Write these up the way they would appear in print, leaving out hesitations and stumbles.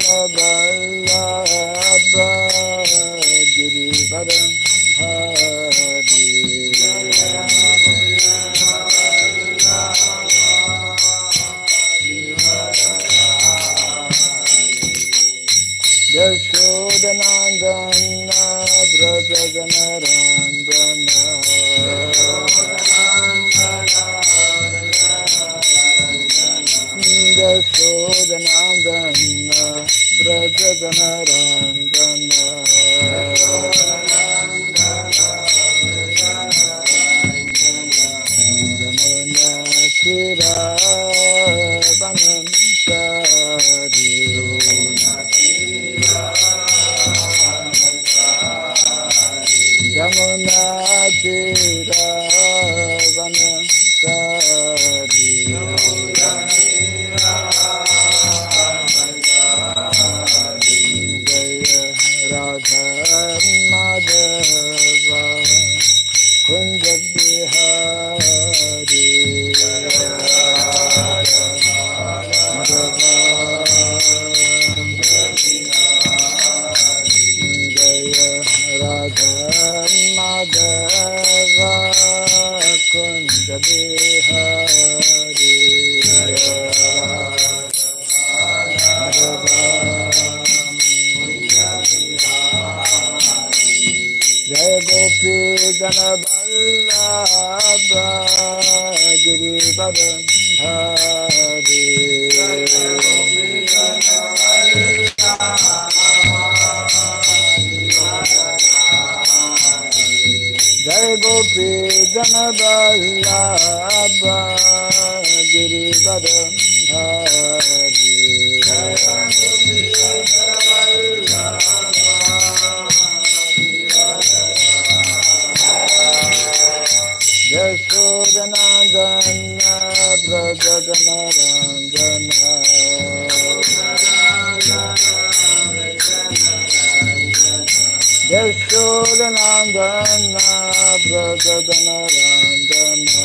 Vallabha Girivara Hari Yashodanandana Brajaganarandana Yashodanandana Brajaganarandana Yamuna Tira Vanamsari Yamuna Tira Vanamsari Jaya Radha Madhava Kunja Bihari Jaya Radha Madhava Kunja Bihari Jai Gopi Jana Vallabha Girivara Hari Jai Gopi Jana Vallabha Girivara Hari Yashodanandana Brajaganarandana Yashodanandana Brajaganarandana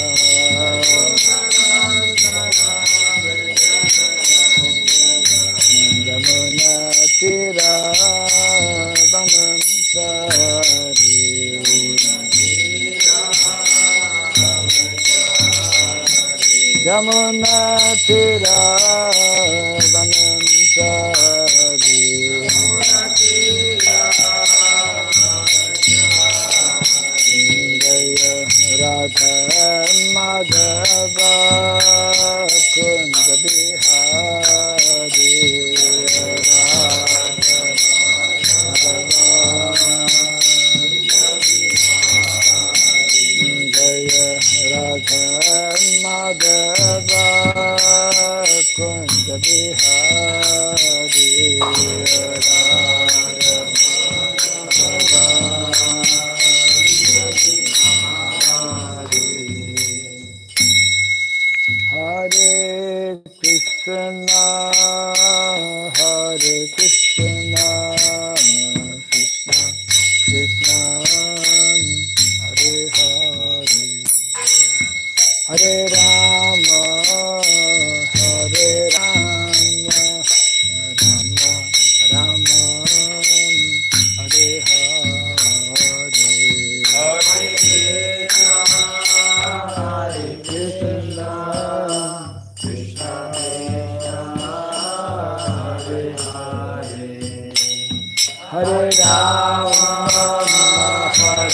Yamuna Tira Vanamsari Yamuna Tira Vanamsari Jaya Radha Madhava Kunja Bihari Jaya Radha Madhava Kunja Bihari Hare Krishna Hare Krishna Krishna Krishna Hare Hare Hare Rama Hare Rama Rama Rama Hare Hare Hare Krishna Krishna Hare Hare Hare Rama Hare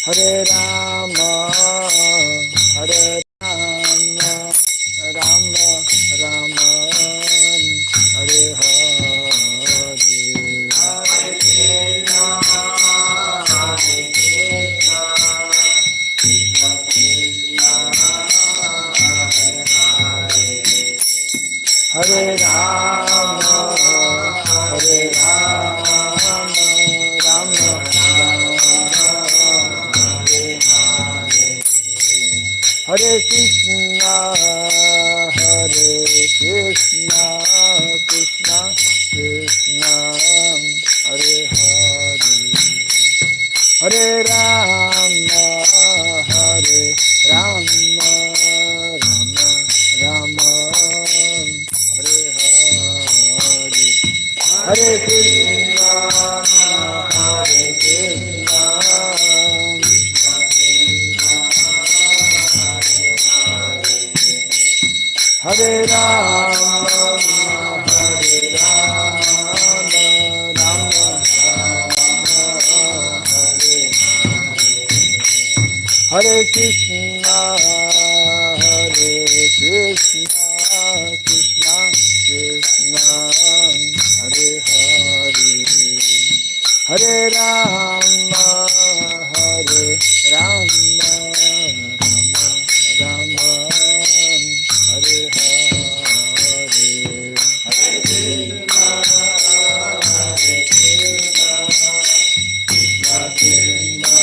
Hare Rama, Hare Rama, Rama Rama, Hare Hare. Hare Krishna, Hare Krishna, Krishna Krishna, Hare Hare. Hare Rama, Hare Rama, Rama Hare Krishna, Hare Krishna, Krishna Krishna, Hare Hare. Hare Rama, Hare Rama, Rama Rama, Hare Hare. Hare Krishna, Hare Krishna, Hare Rama, Hare Rama, Rama Rama, Hare Krishna, Hare Krishna, Krishna Krishna, Hare Hare. Hare Rama, Hare Rama, Rama Rama, Hare Hare. Hare Krishna, Hare Krishna, Krishna Krishna,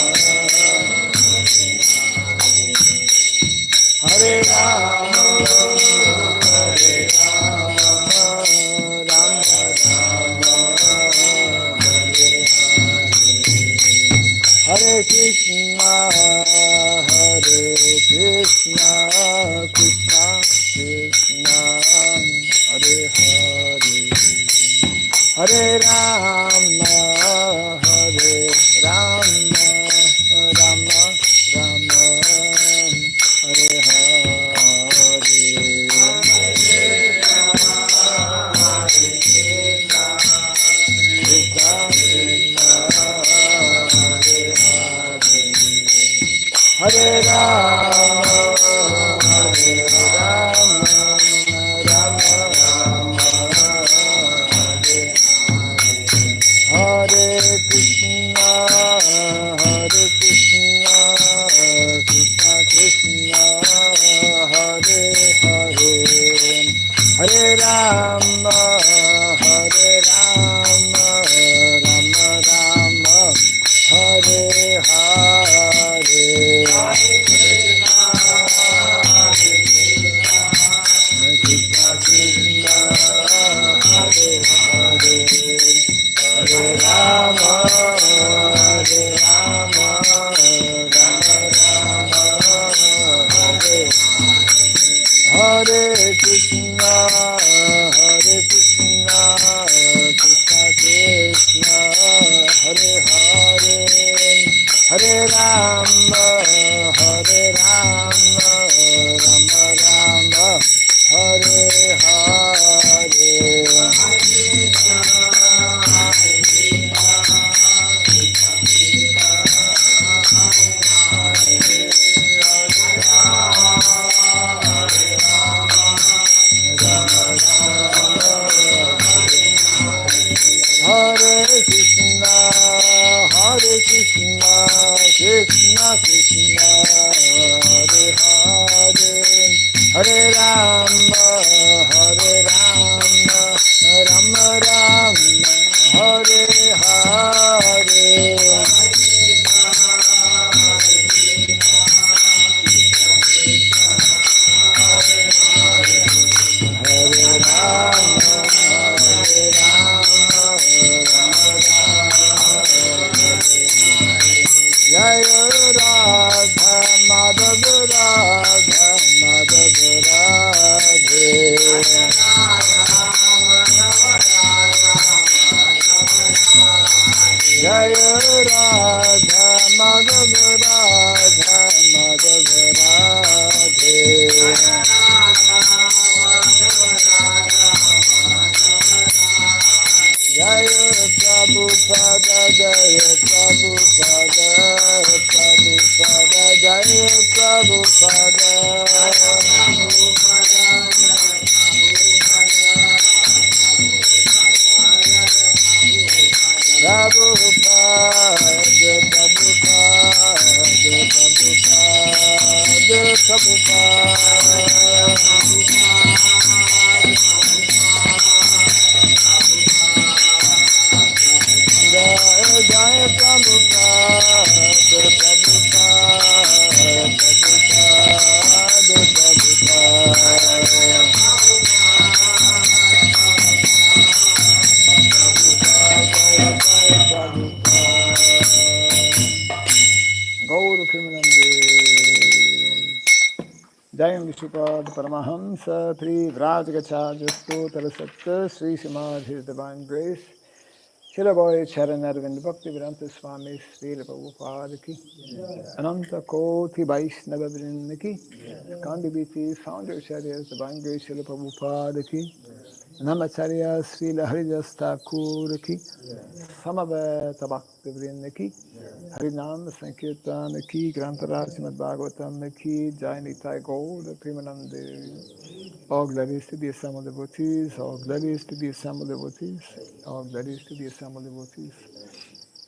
Hare Rama, Hare Rama, Rama Rama, Hare Hare. Hare Krishna, Hare Krishna, Krishna Krishna, Hare Hare. Hare Rama, Hare Rama, Rama Rama, Hare Hare. Hare Rama, Hare Rama, Rama Rama, Hare Hare. Hare Krishna, Hare Krishna, Krishna Krishna, Hare Hare. Hare Rama, Hare Rama, Rama Rama, Hare Hare. Hare Krishna, Hare Krishna, Krishna Krishna, Hare Hare. Hare Rama, Hare Rama, Rama Rama, Hare Hare. Krishna, Hare Krishna, Krishna Krishna, Hare Hare. Hare Rama, Hare Rama, Rama Rama, Hare Hare. Hare Krishna, Hare Krishna, Krishna Krishna, Hare Hare. Hare Rama, Hare Rama, Rama Rama, Hare Hare. Hare Rama, Hare Rama, Rama Rama, Jai Radha Madhava, Radha Madhava, Radhe. Jai Radha Madhava, Radha Madhava, Radhe. Jai Prabhupada Jaya Prabhupada Prabhupada Jaya Prabhupada Prabhupada Gauru Krimanande Jayam Vishupad Paramahamsa Pri Vrajagacharya Stotra Sakta Sri Samad His Divine Grace Shiraboy Charanarvind Bhakti Vedanta Swami Sri Prabhupada Ki Ananta Koti Vaishnava Vrinda Ki Kandibiti Founder Acharya Divine Grace Srila Prabhupada Ki Namacharya Sri Haridas Thakur Ki Samaveta Bhakti Vrinda Ki Harinam Sankirtan Ki Grantara Srimad Bhagavatam Ki Jai Nitai Gaur Primanande. All glories to the assembled devotees, all glories to the assembled devotees, all glories to the assembled devotees,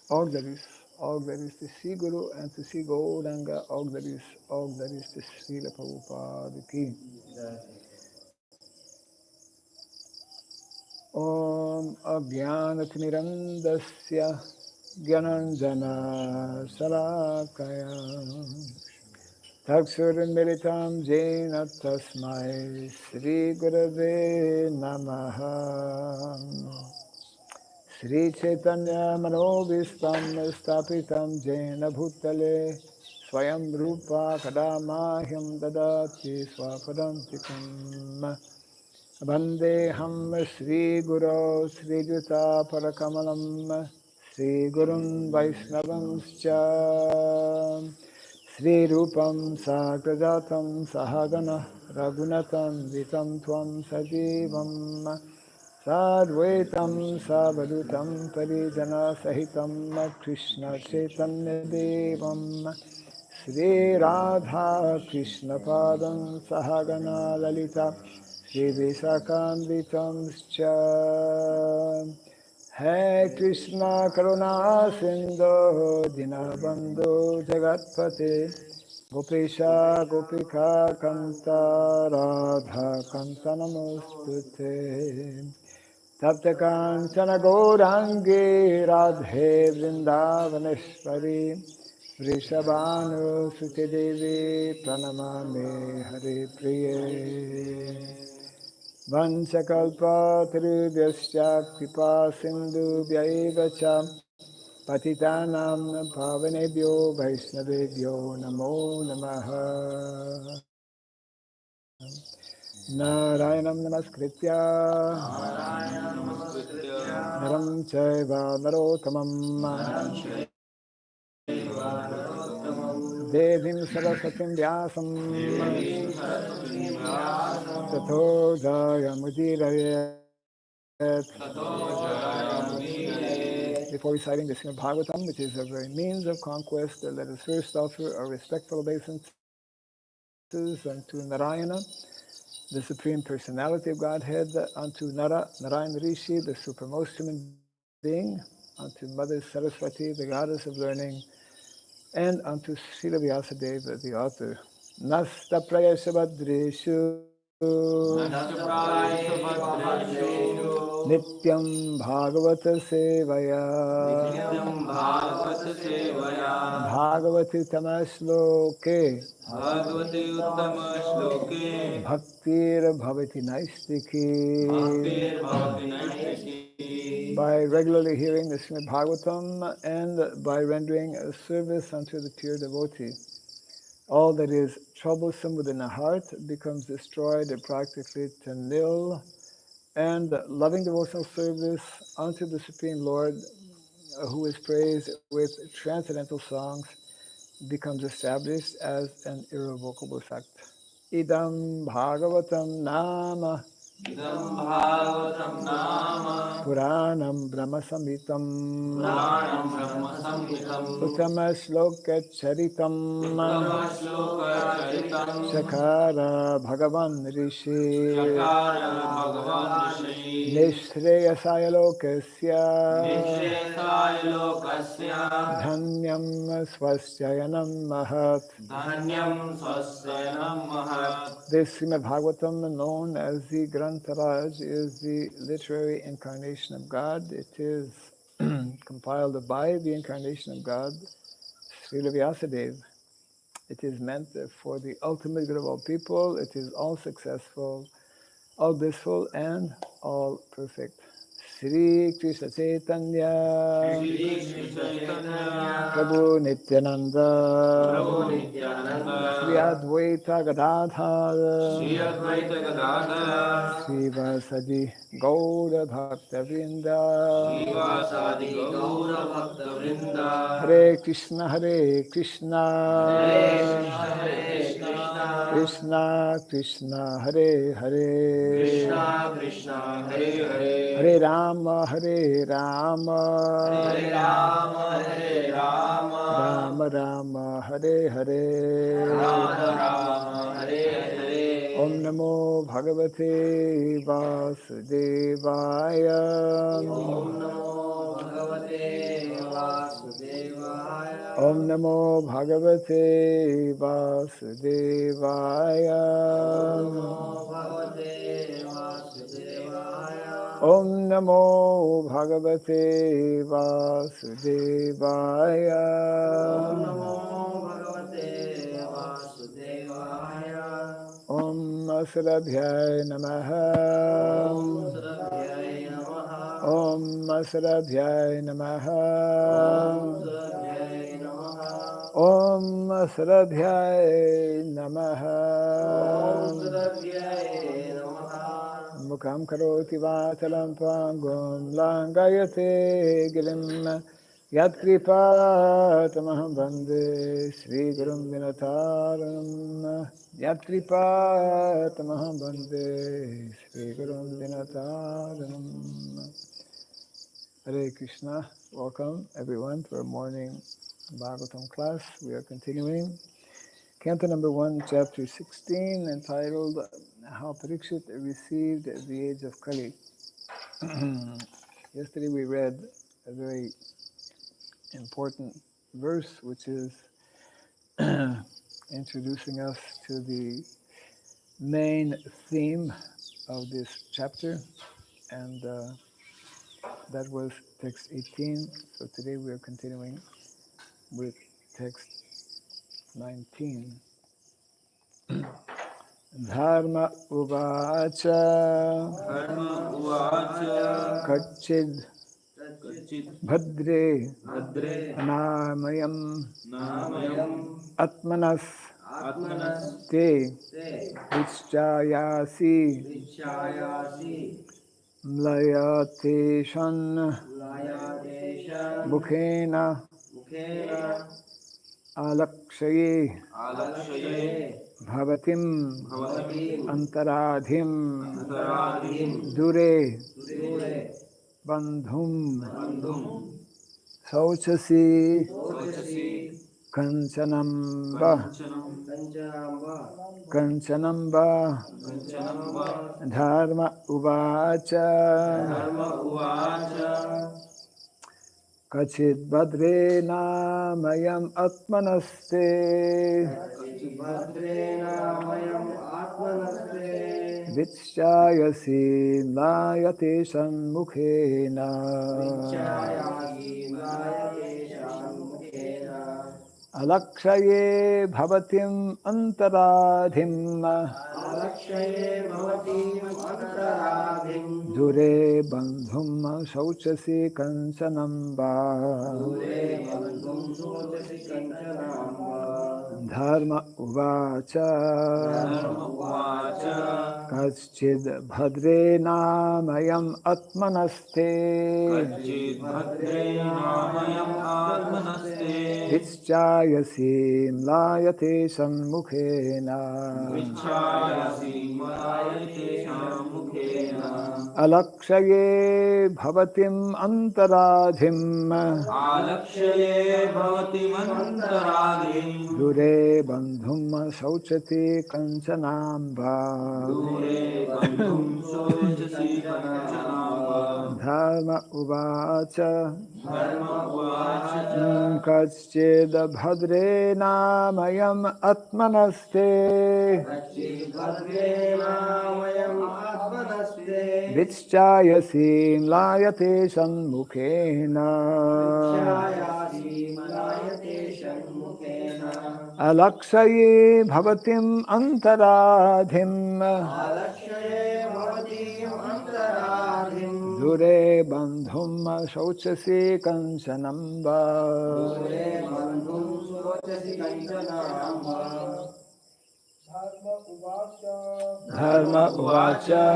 all glories to Sri Guru and to Sri Gauranga, all glories to Srila Prabhupada Ki. Om Ajnanatirandasya Gyananjana Salakaya Taksuramilitam Jena Tasmai Sri Gurave Namaha Sri Chaitanya Manobhistam Stapitam Jena Bhutale Swayam Rupa Kadamahyam Dadati Swapadantikam Vandeham Sri Guru Sri Juta Parakamalam Sri Gurun Vaisnavanscha Sri Rupam Sagrajatam Sahagana Ragunatam Vitam Tvam Sajivam Sadvaitam Savadutam Parijana Sahitam Krishna Chaitanya Devam Sri Radha Krishna Padam Sahagana Lalita Sri Visakamritam Scha Hai Krishna Karuna Sindhu Dinabandhu Jagatpate Gopesha Gopika Kanta Radha Kanta Namostute Tapta Kanchana Gaurangi Radhe Vrindavaneshwari Vrishabhanu Suti Devi Pranamami Hari Priye Vanchakalpa Tirubhyasya Kripa Sindhu Vyaivacha Patitanam Pavanebhyo Vaishnavebhyo Namo Namaha Narayanam Namaskritya Naram Chaiva Narottamam Devim Saraswatim Vyasam Tato Jayamudiraye. Before reciting the Srimad Bhagavatam, which is a very means of conquest, let us first offer our respectful obeisances unto Narayana, the Supreme Personality of Godhead, unto Narayana Rishi, the supremmost human being, unto Mother Saraswati, the goddess of learning, and unto Srila Vyasadeva, the author. Nasta Prayasabhadreshu Nityam Bhagavata Sevaya Bhagavati Tamasloke Bhaktir Bhavati Naistiki. By regularly hearing the Srimad Bhagavatam and by rendering a service unto the pure devotee, all that is troublesome within the heart becomes destroyed practically to nil, and loving devotional service unto the Supreme Lord, who is praised with transcendental songs, becomes established as an irrevocable fact. Idam Bhagavatam Nama Idam Bhagavatam Nama Puranam Brahma Samhitam Puranam Brahma Samhitam Uttama Shloka Charitam Uttama Shloka Charitam Shakara Bhagavan Rishi Shakara Bhagavan Rishi Nishreyasaya Lokasya Nishresaya Lokasya Dhanyam Swasyayanam Mahat. Dhanyam Swastayanam Mahat. This Srimad Bhagavatam, known as the Grantaraj, is the literary incarnation of God. It is compiled by the incarnation of God, Srila Vyasadeva. It is meant for the ultimate good of all people. It is all successful, all blissful, and all perfect. Sri Krishna Chaitanya Shri Krishna Chaitanya Prabhu Nityananda Prabhu Nityananda Sri Advaita Gadadhar Shri Advaita Gadadhar Sri Vasadi Gaura Bhakta Vrinda Srivasadi Gaura Bhakta Vrinda Hare Krishna Hare Krishna Hare Krishna Krishna Krishna Hare Hare Krishna Krishna Hare Hare Hare Rama Hare Rama Hare Rama Hare Rama Rama Rama Hare Hare Rama Rama Hare Hare Om Namo Bhagavate Vasudevaya Om Namo Bhagavate Vasudevaya Om Namo Bhagavate Vasudevaya Bhagavate Vasudevaya Om Namo Bhagavate Vasudevaya Om Namo Bhagavate Vasudevaya Om Asrabhyay Namaha Om Sarabhyaya Namaha Om Asrabhyay Namaha Om Sarabhyaya Namaha Om Asrabhyay Namaha Om Sarabhyaya Namaha Mukam karoti vatalam pangum langayate gilim Yat kripa tamaham bande Sri Gurum Vinataram Yat kripa tamaham bande Sri Gurum Vinataram. Hare Krishna. Welcome everyone to our morning Bhagavatam class. We are continuing Canto number 1, chapter 16, entitled How Pariksit Received the Age of Kali. Yesterday we read a very important verse which is introducing us to the main theme of this chapter, and that was text 18. So today we are continuing with text 19. Dharma uvacha Dharma Uvacha kachid Kachit bhadre Bhadre anamayam Namayam atmanas Atmanas te Te vichayasi Vichayasi mlayateshan Layadesha mukhena Mukhena alakshaye Alakshaye bhavatim Bhavatim antaradhim Antaradhim dure Dure bandhum Bandhum sauchasi Sochasi kanchanamba Kanchanamba kanchanamba Kanchanamba dharma uvacha Dharma Uvacha kachid badrena mayam atmanaste Bhadrena Mayam Atmanaste vichayasi mayate sanmukhena Vichayasi Layadesha Mukhena alakshaye bhavatim antaradhim Alakshaye Bhavatim Antaradhim dure bandhum sauchasi kanchanamba Dure Bandhum Sochasi Kanchanamba dharma uvacha Dharma Uvacha kaschid bhadrena mayam atmanaste Kachit Bhadre Namayam Atmanaste Vichchayasim layate sanmukhena. Vichchayasim layate sammukhena. Alakshaye bhavatim antaradhim. Alakshaye bhavati mantaradhim. Dure bandhum sauchati kanchanamba. Dure bandhum sochasi kanchanamba. Dharma uvacha. Dharma uvacha. Kaschid bhadre namayam atmanaste. Kachid bhadrena mayam atmanaste. Vichchayasim layate sanmukhena. Vichchayasim layate shanmukhena. Alakshaye bhavatim antaradhim. Alakshaye bhavati antaradhim. Dure bandhum sauchasi kanchanamba. Dure bandhum sochasi kanchanamba. Dharma uvacha.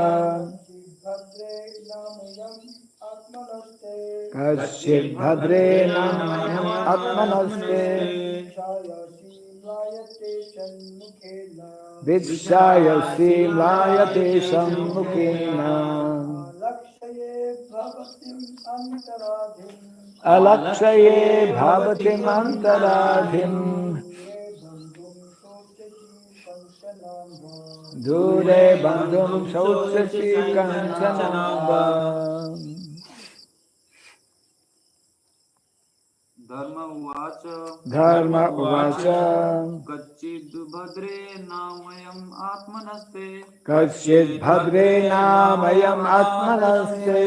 Kaschid bhadre namayam atmanaste. Vichchayasim layate sanmukhena. Alakshaye bhavatim antaradhim. Dure bandhum sauchasi kanchanamba. Dharma uvacha. Dharma uvacha. Kachid bhadre namayam atmanaste. Kaschid bhadre namayam atmanaste.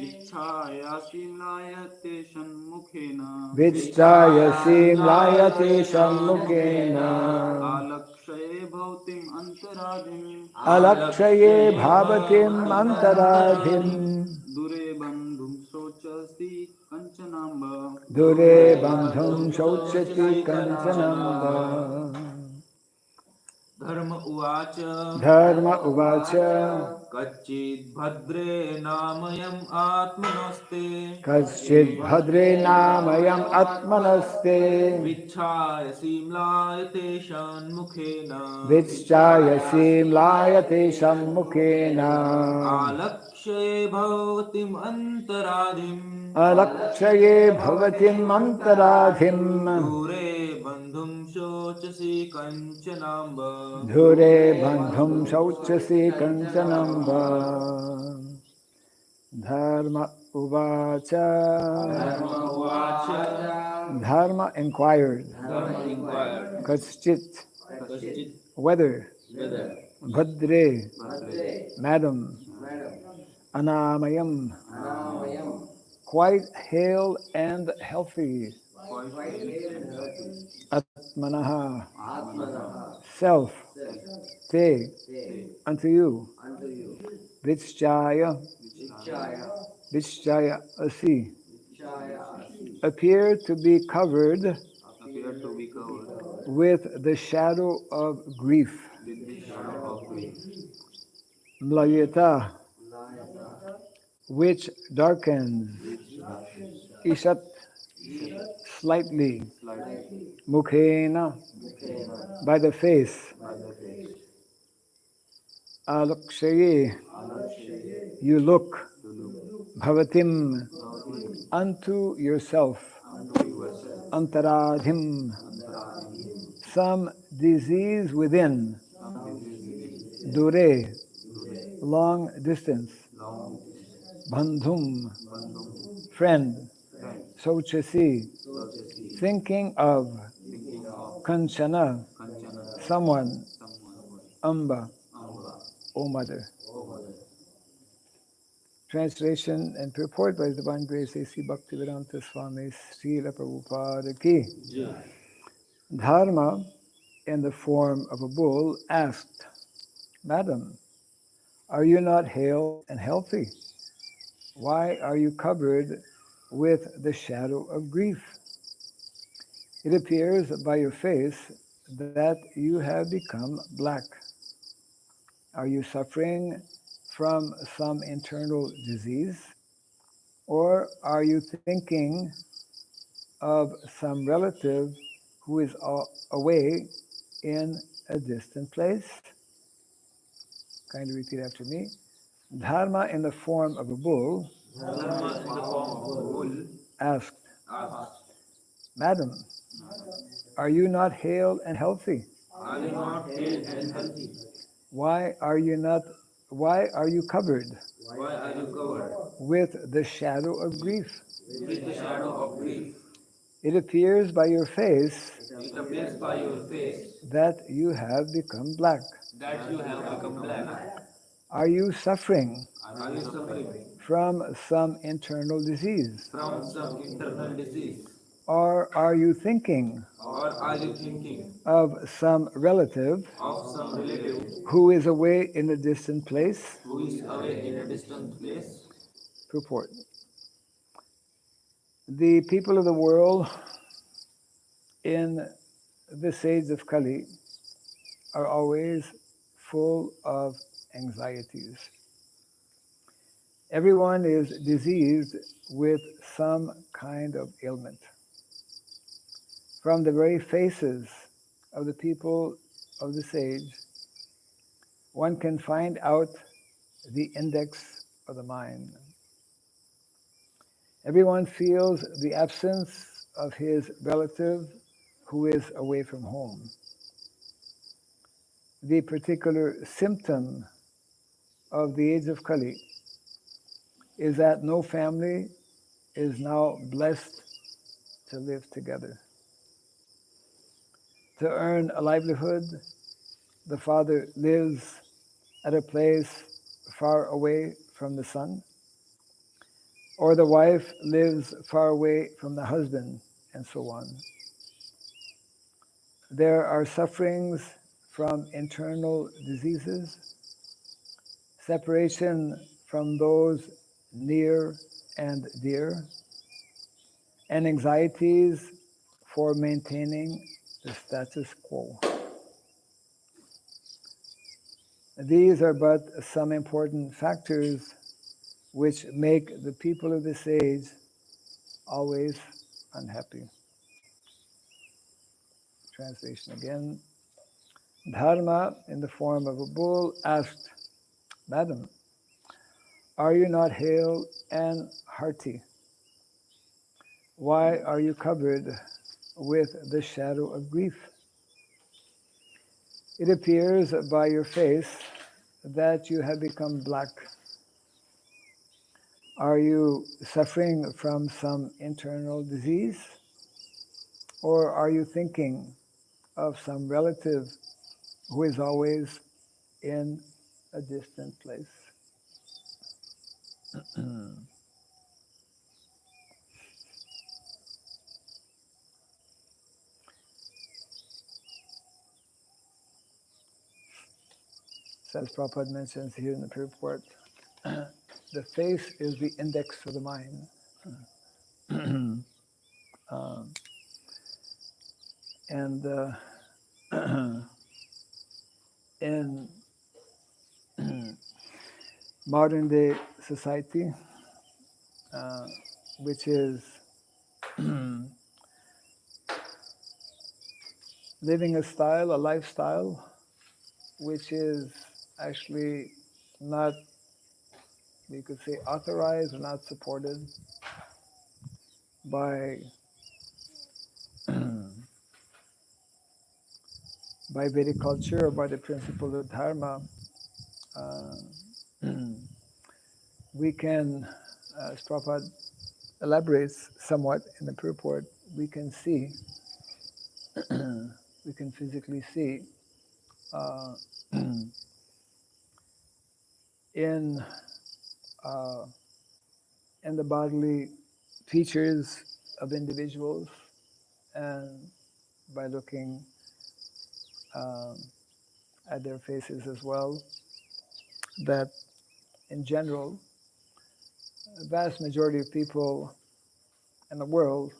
Vichchayasim layate shanmukhena. Vichchayasim layate sanmukhena. Alakshaye bhavtim antaradhim. Alakshaye bhavatim antaradhim. Dure bandhum sochasi kanchanamba. Dure bandhum sauchati kanchanamba. Dharma uvacha. Dharma uvacha. Kachid bhadre namayam atmanaste. Kaschid bhadre namayam atmanaste. Vichchayasim layate shanmukhena. Vichchayasim layate sammukhena. Alakshaye bhavatim antaradhim. Alakshaye bhavatim antaradhim. Dure bandhum sochasi kanchanamba. Dhure bandhum sauchasi kanchanamba. Dharma uvacha. Dharma uvacha. Dharma inquired. Dharma inquired. Kaschit. Kachid Whether. whether. Bhadre. Bhadre. Madam. Anamayam. Namayam. Quite hale and healthy. Atmanaha. Atmanaha. Self. Te. Te. Unto you. Unto you. Vichchaya. Vichchaya. Vichchaya asi. Vichchaya asi. Appear to be covered Appear to be covered with the shadow of grief. with the shadow of grief. Mlayeta, Layata. which darkens. Isat, slightly. Slightly. Mukhena, Mukhena. by the face. By the face. Alakshaye, Alakshaye. you look. To look. Bhavatim, Bhavatim. unto yourself. Unto yourself. Antaradhim, Antaradhim. some disease within. Some disease. Dure, Dure. long distance. Long distance. Bandhum, Bandhum. friend. Friend. Sochasi, Sochasi. thinking of. Thinking of. Kanchana, Kanchana. someone. Someone. Amba, Amba. O mother. O mother. Translation and purport by His Divine Grace A.C. Bhakti Swami Srila Prabhupada Ki. Jai. Dharma, in the form of a bull, asked, Madam, are you not hale and healthy? Why are you covered with the shadow of grief? It appears by your face that you have become black. Are you suffering from some internal disease? Or are you thinking of some relative who is away in a distant place. Kindly repeat after me. Dharma in the form of a bull Dharma in the form of a bull asked, asked, Madam, are you not hale and healthy? are you not hale and healthy? Why are you covered Why are you covered with the shadow of grief? with the shadow of grief? It appears by your face It appears by your face that you have become black. that you have become black. Are you suffering Are you suffering from some internal disease? from some internal disease? Or are you thinking Or are you thinking of some relative of some relative who is away in a distant place? who is away in a distant place? Purport. The people of the world in this age of Kali are always full of anxieties. Everyone is diseased with some kind of ailment. From the very faces of the people of this age, one can find out the index of the mind. Everyone feels the absence of his relative who is away from home. The particular symptom of the age of Kali is that no family is now blessed to live together. To earn a livelihood, the father lives at a place far away from the son, or the wife lives far away from the husband, and so on. There are sufferings from internal diseases, separation from those near and dear, and anxieties for maintaining the status quo. These are but some important factors which make the people of this age always unhappy. Translation again. Dharma, in the form of a bull, asked, Madam, are you not hale and hearty? Why are you covered with the shadow of grief? It appears by your face that you have become black. Are you suffering from some internal disease? Or are you thinking of some relative who is always in a distant place? As Prabhupada mentions here in the purport, the face is the index for the mind. And in modern day society, which is living a lifestyle, which is actually not, you could say, authorized or not supported by by Vedic culture or by the principle of Dharma, we can, as Prabhupada elaborates somewhat in the purport, we can see, we can physically see in the bodily features of individuals, and by looking at their faces as well, that in general, the vast majority of people in the world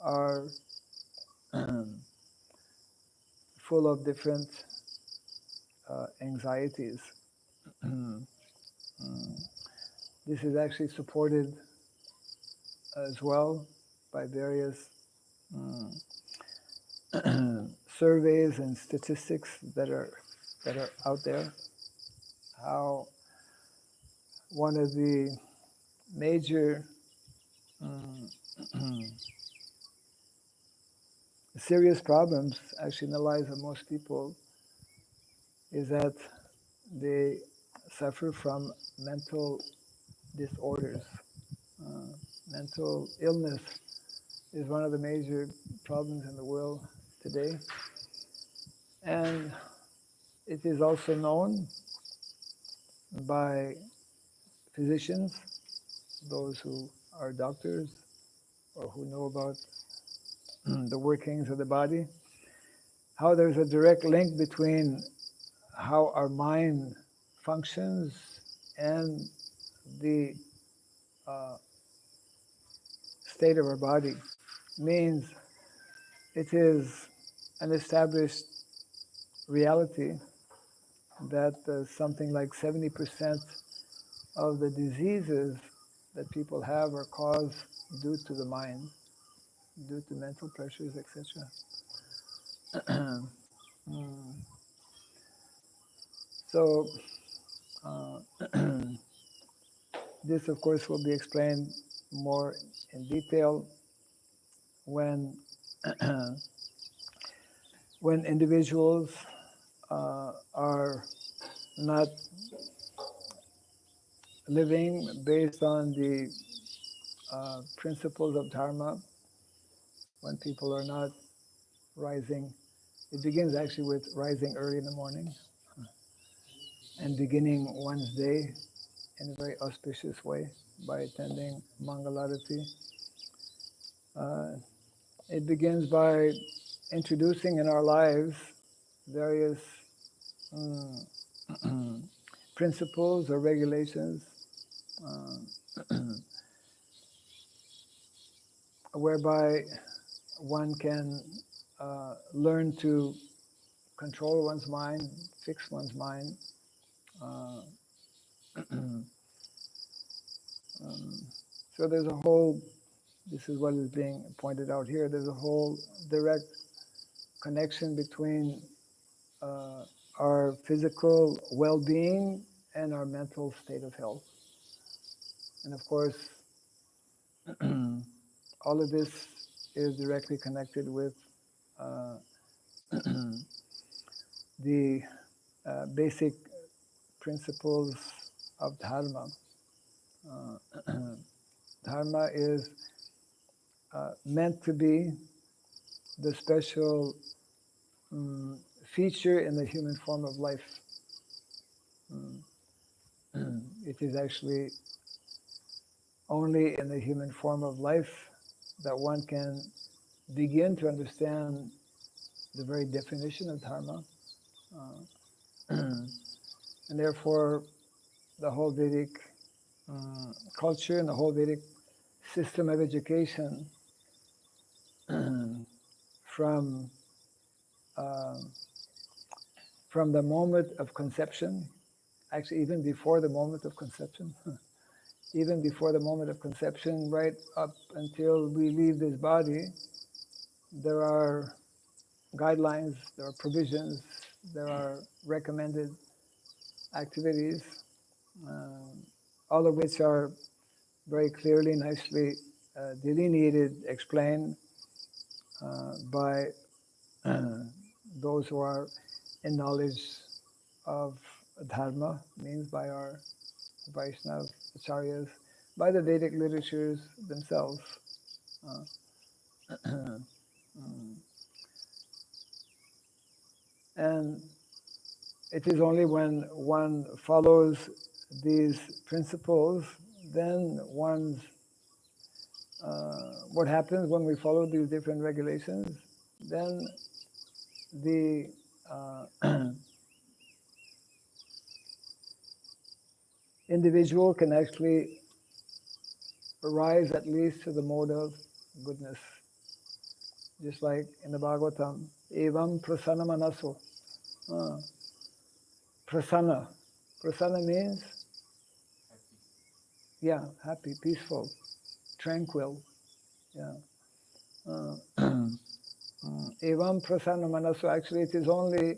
are full of different anxieties. This is actually supported as well by various surveys and statistics that are out there, how one of the major serious problems actually in the lives of most people is that they suffer from mental disorders. Uh, Mental illness is one of the major problems in the world today. And it is also known by physicians, those who are doctors or who know about the workings of the body, how there's a direct link between how our mind functions and the uh, state of our body. Means it is an established reality that something like 70% of the diseases that people have are caused due to the mind, due to mental pressures, etc. So uh, this, of course, will be explained more in detail when when individuals are not living based on the principles of Dharma, when people are not rising. It begins actually with rising early in the morning and beginning one's day in a very auspicious way by attending Mangalarati. It begins by introducing in our lives various principles or regulations whereby one can learn to control one's mind, fix one's mind. Uh, so there's a whole, this is what is being pointed out here, there's a whole direct connection between our physical well-being and our mental state of health. And of course, all of this is directly connected with uh, the basic principles of Dharma. Dharma is meant to be the special feature in the human form of life. It is actually only in the human form of life that one can begin to understand the very definition of Dharma. And therefore, the whole Vedic culture and the whole Vedic system of education from from the moment of conception, actually even before the moment of conception, even before the moment of conception, right up until we leave this body, there are guidelines, there are provisions, there are recommended activities, all of which are very clearly, nicely delineated, explained by those who are in knowledge of Dharma, means by our Vaishnava acharyas, by the Vedic literatures themselves. And it is only when one follows these principles, then one's what happens when we follow these different regulations, then the individual can actually rise at least to the mode of goodness. Just like in the Bhagavatam, evam prasanna manaso. Prasanna. Prasanna means, yeah, happy, peaceful, tranquil. Yeah. Evam prasanna manaso. Actually, it is only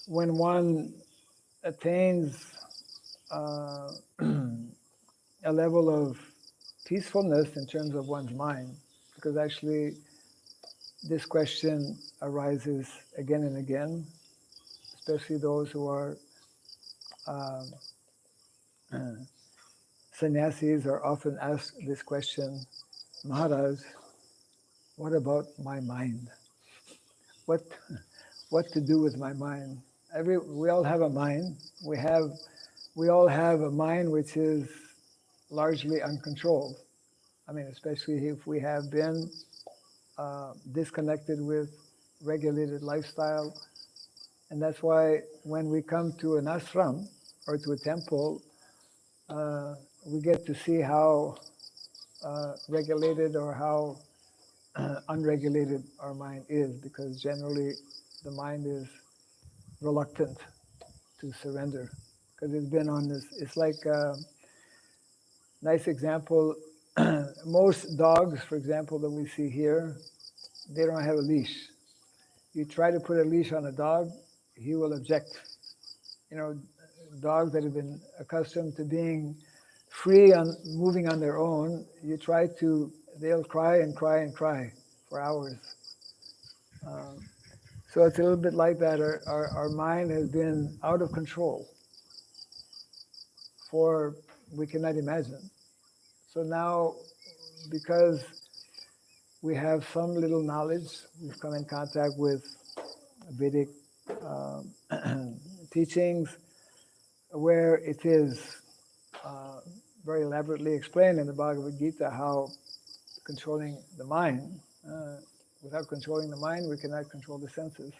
when one attains uh, a level of peacefulness in terms of one's mind, because actually this question arises again and again, especially those who are um, sannyasis are often asked this question, Maharaj, what about my mind? What what to do with my mind? We all have a mind. We all have a mind which is largely uncontrolled. I mean, especially if we have been disconnected with regulated lifestyle. And that's why when we come to an ashram or to a temple, we get to see how regulated or how unregulated our mind is, because generally the mind is reluctant to surrender because it's been on this. It's like a nice example. Most dogs, for example, that we see here, they don't have a leash. You try to put a leash on a dog, he will object. You know, dogs that have been accustomed to being free on moving on their own, they'll cry and cry and cry for hours. Um, so it's a little bit like that. Our mind has been out of control for we cannot imagine. So now, because we have some little knowledge, we've come in contact with Vedic teachings, where it is uh, very elaborately explained in the Bhagavad Gita how controlling the mind, without controlling the mind, we cannot control the senses.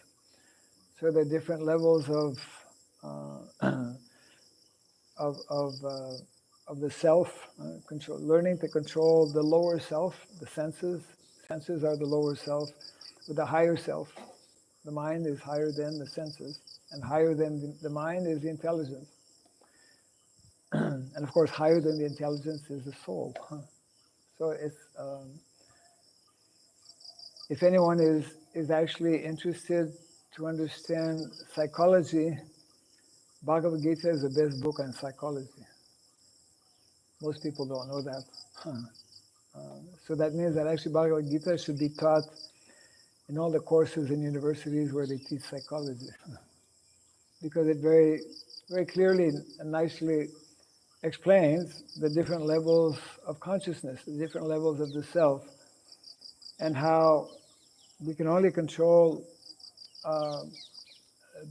So there are different levels uh, of the self, control, learning to control the lower self, the senses. Senses are the lower self, with the higher self. The mind is higher than the senses, and higher than the mind is the intelligence. And of course, higher than the intelligence is the soul. So if anyone is actually interested to understand psychology, Bhagavad Gita is the best book on psychology. Most people don't know that. So that means that actually Bhagavad Gita should be taught in all the courses in universities where they teach psychology, because it very, very clearly and nicely explains the different levels of consciousness, the different levels of the self, and how we can only control uh,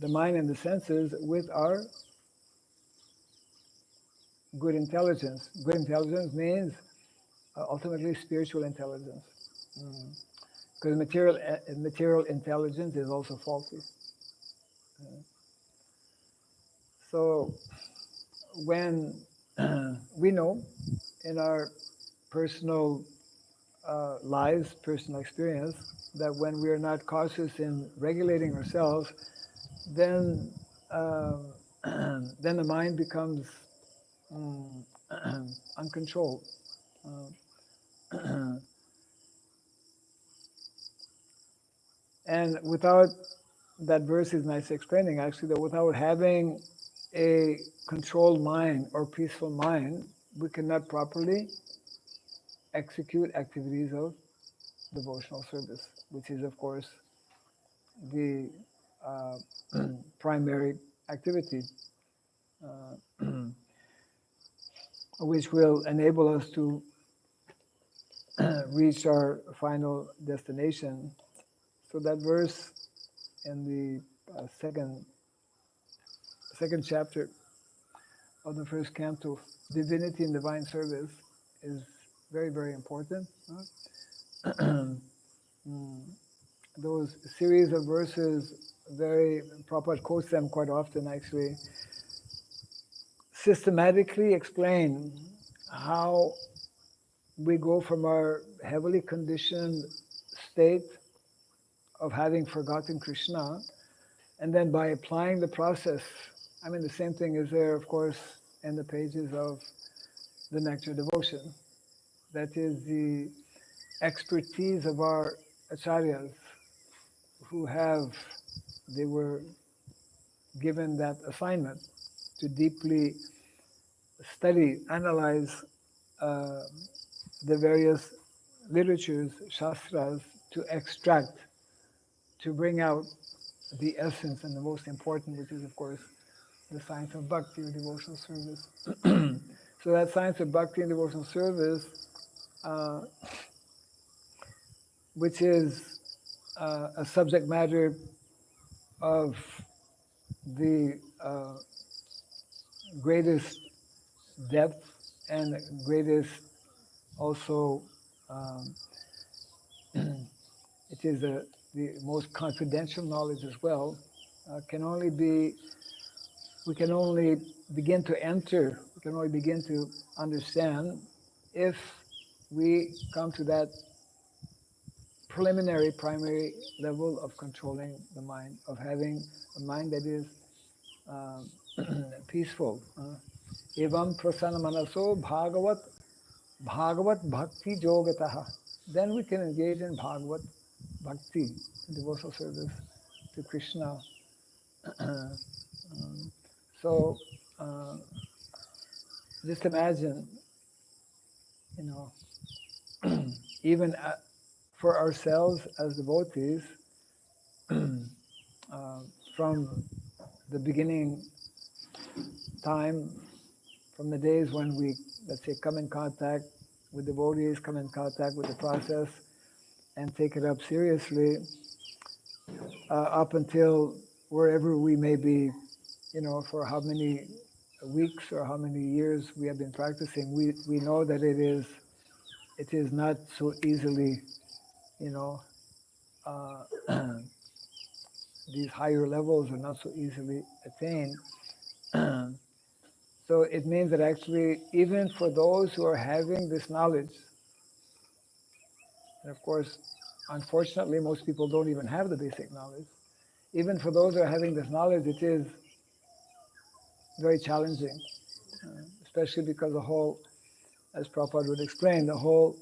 the mind and the senses with our good intelligence. Good intelligence means ultimately spiritual intelligence. Because material intelligence is also faulty. So when we know in our personal lives, personal experience, that when we are not cautious in regulating ourselves, then then the mind becomes uncontrolled. And without, that verse is nice explaining actually, that without having a controlled mind or peaceful mind, we cannot properly execute activities of devotional service, which is, of course, the uh, primary activity, which will enable us to reach our final destination. So that verse in the second chapter of the first canto, Divinity in Divine Service, is very, very important. Those series of verses, Prabhupada quotes them quite often actually, systematically explain how we go from our heavily conditioned state of having forgotten Krishna, and then by applying the process, I mean, the same thing is there, of course, in the pages of the Nectar Devotion. That is the expertise of our acharyas they were given that assignment to deeply study, analyze uh, the various literatures, shastras, to extract, to bring out the essence and the most important, which is, of course, the science of bhakti or devotional service. So that science of bhakti and devotional service, uh, which is a subject matter of the greatest depth and greatest also, um, it is the most confidential knowledge as well, can only be, we can only begin to enter, we can only begin to understand if we come to that preliminary, primary level of controlling the mind, of having a mind that is um, peaceful. Evam prasanna manaso bhagavat bhakti yogataha. Then we can engage in bhagavat bhakti, devotional service to Krishna. So uh, just imagine, you know, even for ourselves as devotees, from the beginning time, from the days when we, let's say, come in contact with devotees, come in contact with the process, and take it up seriously, up until wherever we may be, you know, for how many weeks or how many years we have been practicing, we know that it is not so easily, you know, uh, these higher levels are not so easily attained. So it means that actually, even for those who are having this knowledge, and of course, unfortunately, most people don't even have the basic knowledge. Even for those who are having this knowledge, it is very challenging, especially because the whole, as Prabhupada would explain, the whole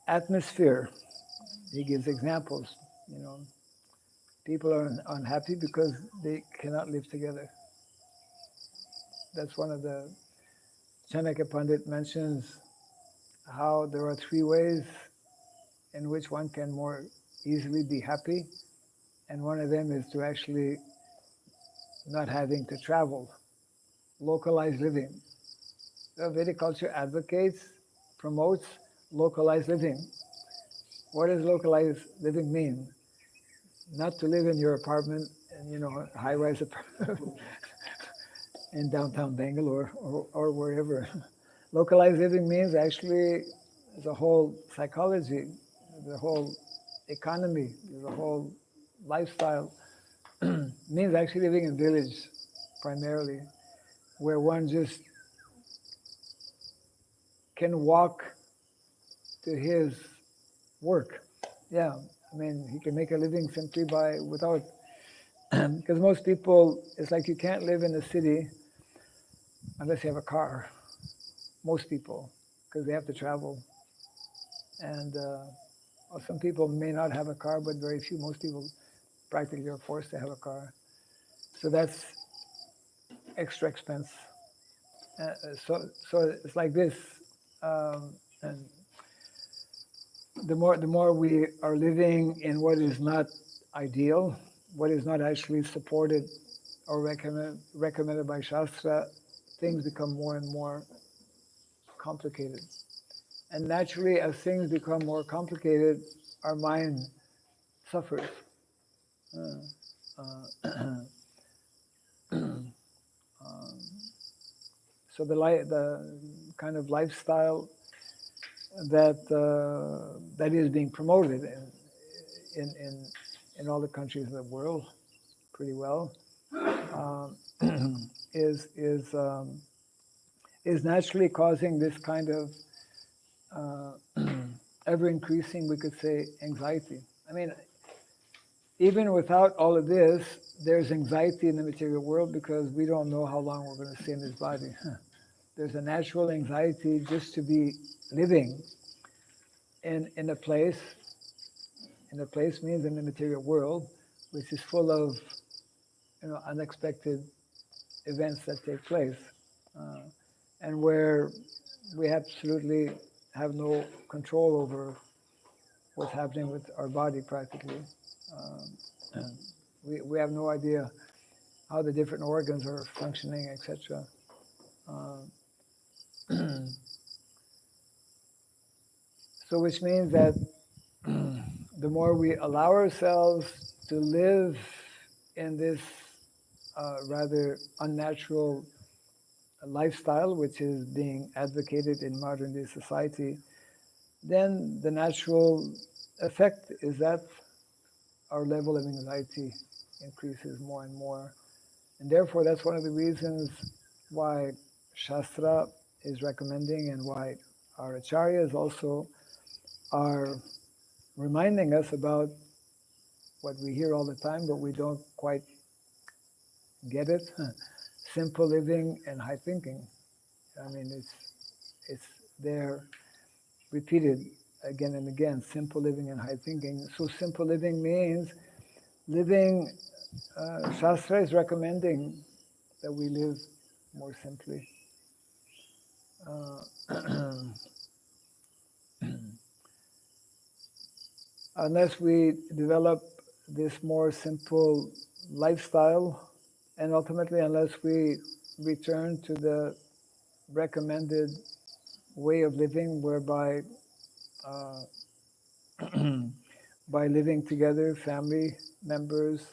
atmosphere, he gives examples, you know, people are unhappy because they cannot live together. That's one of the, Chanakya Pandit mentions how there are three ways in which one can more easily be happy, and one of them is to actually not having to travel, localized living. The Vedic culture advocates, promotes localized living. What does localized living mean? Not to live in your apartment, and, you know, high-rise apartment in downtown Bangalore or wherever. Localized living means actually the whole psychology, the whole economy, the whole lifestyle means actually living in village primarily, where one just can walk to his work. Yeah, I mean, he can make a living simply without, because most people, it's like you can't live in a city unless you have a car. Most people, because they have to travel. And well, some people may not have a car, but very few. Most people practically are forced to have a car. So that's extra expense. So it's like this. And the more we are living in what is not ideal, what is not actually supported or recommended by Shastra, things become more and more complicated. And naturally, as things become more complicated, our mind suffers. So the kind of lifestyle that is being promoted in all the countries of the world pretty well um, is naturally causing this kind of ever increasing, we could say, anxiety. I mean, even without all of this, there's anxiety in the material world because we don't know how long we're going to stay in this body. There's a natural anxiety just to be living in a place And a place means in the material world, which is full of unexpected events that take place, uh, and where we absolutely have no control over what's happening with our body practically. And we have no idea how the different organs are functioning, etc. So which means that the more we allow ourselves to live in this rather unnatural lifestyle, which is being advocated in modern day society, then the natural effect is that our level of anxiety increases more and more. And therefore, that's one of the reasons why Shastra is recommending and why our acharyas also are reminding us about what we hear all the time, but we don't quite get it. Simple living and high thinking. I mean, it's there repeated again and again. Simple living and high thinking. So simple living means living. Shastra is recommending that we live more simply. Unless we develop this more simple lifestyle, and ultimately unless we return to the recommended way of living whereby uh, by living together, family members,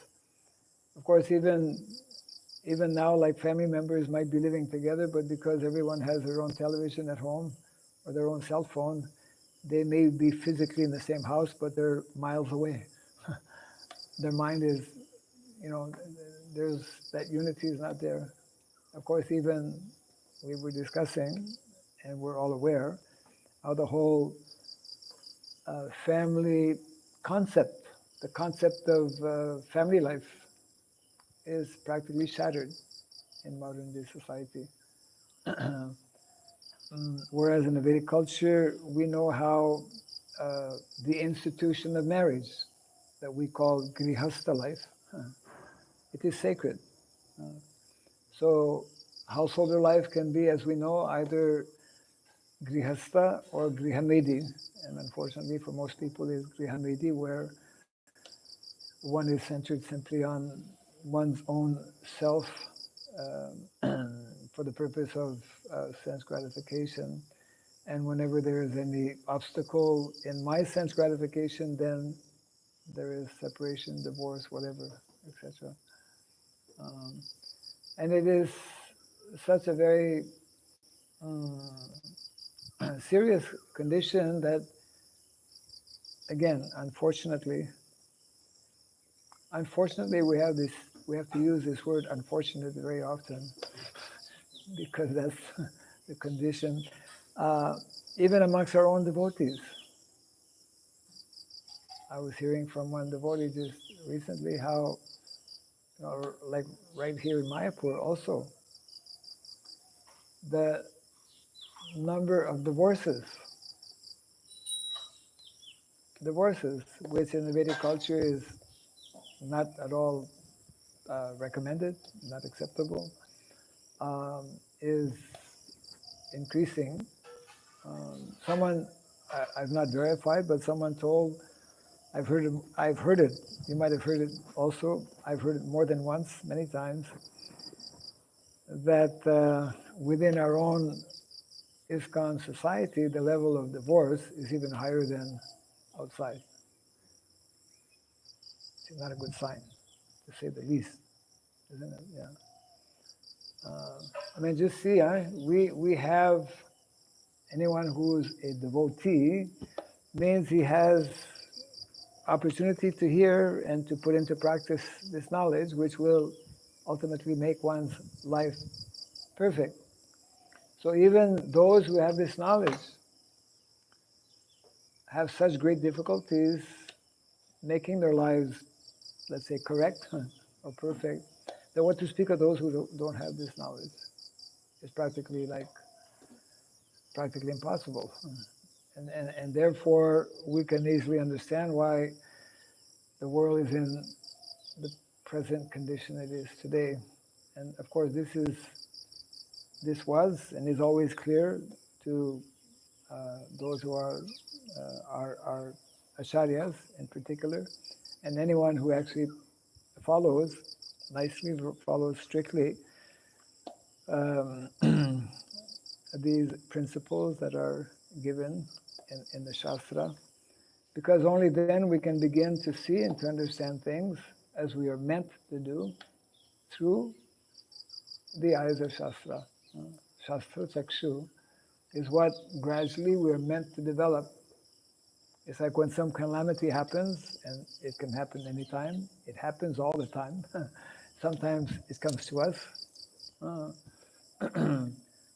of course even now, like family members might be living together, but because everyone has their own television at home or their own cell phone, they may be physically in the same house, but they're miles away. Their mind is, there's that unity is not there. Of course, even we were discussing, and we're all aware, how the whole family concept, the concept of family life, is practically shattered in modern day society. Whereas in the Vedic culture, we know how the institution of marriage, that we call grihastha life, it is sacred. So householder life can be, as we know, either grihastha or grihamedi, and unfortunately for most people is grihamedi, where one is centered simply on one's own self for the purpose of sense gratification. And whenever there is any obstacle in my sense gratification, then there is separation, divorce, whatever, etc. And it is such a very serious condition that, again, unfortunately, we have to use this word unfortunate very often because that's the condition, even amongst our own devotees. I was hearing from one devotee just recently how, like right here in Mayapur also, the number of divorces, which in the Vedic culture is not at all recommended, not acceptable, is increasing. Someone, I've not verified, but someone told, I've heard it, you might have heard it also, I've heard it more than once, many times, that within our own ISKCON society, the level of divorce is even higher than outside. It's not a good sign, to say the least, isn't it? Yeah. I mean, just see, we have anyone who's a devotee means he has opportunity to hear and to put into practice this knowledge, which will ultimately make one's life perfect. So even those who have this knowledge have such great difficulties making their lives, let's say, correct or perfect, that what to speak of those who don't have this knowledge is practically impossible. And therefore we can easily understand why the world is in the present condition it is today. And of course, this was and is always clear to those who are our acharyas in particular, and anyone who actually follows nicely, follows strictly these principles that are given in the Shastra, because only then we can begin to see and to understand things as we are meant to do through the eyes of Shastra. Shastra Chakshu is what gradually we're meant to develop. It's like when some calamity happens, and it can happen anytime. It happens all the time. Sometimes it comes to us.